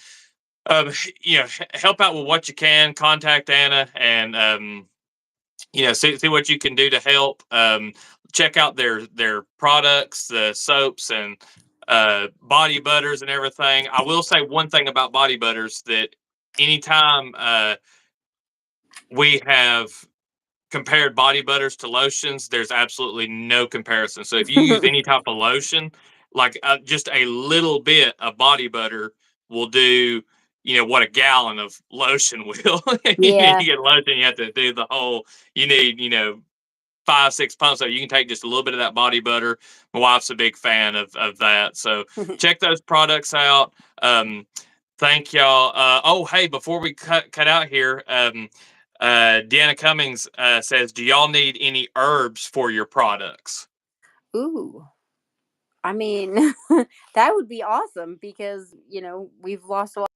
um, help out with what you can. Contact Anna and see what you can do to help. Check out their products, the soaps and body butters and everything. I will say one thing about body butters that anytime we have compared body butters to lotions, there's absolutely no comparison. So if you use any type of lotion, like just a little bit of body butter will do, what a gallon of lotion will. You need to Yeah. get lotion, you have to do the whole. You need, 5, 6 pumps. So you can take just a little bit of that body butter. My wife's a big fan of that. So check those products out. Thank y'all. Oh, hey, before we cut out here, Deanna Cummings says, "Do y'all need any herbs for your products?" Ooh. I mean, that would be awesome because, we've lost a lot.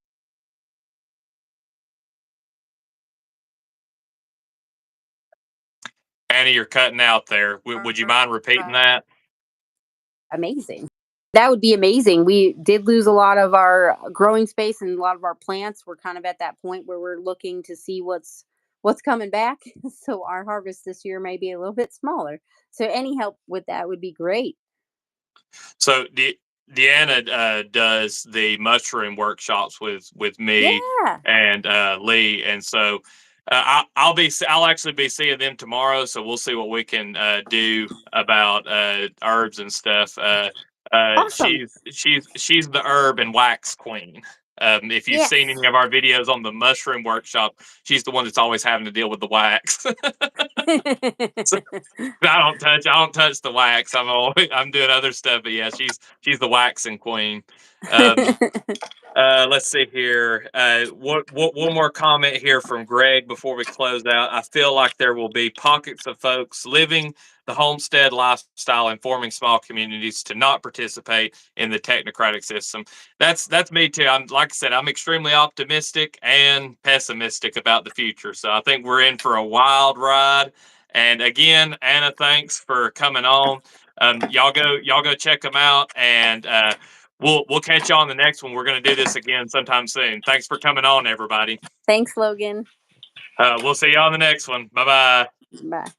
Annie, you're cutting out there. Would you mind repeating that? Amazing. That would be amazing. We did lose a lot of our growing space and a lot of our plants. We're kind of at that point where we're looking to see what's coming back. So our harvest this year may be a little bit smaller. So any help with that would be great. So Deanna does the mushroom workshops with me Yeah. and Lee, and so I'll actually be seeing them tomorrow. So we'll see what we can do about herbs and stuff. Awesome. She's the herb and wax queen. If you've seen Yes. any of our videos on the mushroom workshop, she's the one that's always having to deal with the wax. So I don't touch the wax. I'm doing other stuff, but yeah, she's the waxing queen. Um, let's see here. One more comment here from Greg before we close out. I feel like there will be pockets of folks living the homestead lifestyle and forming small communities to not participate in the technocratic system. That's me too. I'm like I said, I'm extremely optimistic and pessimistic about the future. So I think we're in for a wild ride. And again, Anna, thanks for coming on. Y'all go check them out, and we'll catch you on the next one. We're going to do this again sometime soon. Thanks for coming on, everybody. Thanks, Logan. We'll see you on the next one. Bye bye. Bye.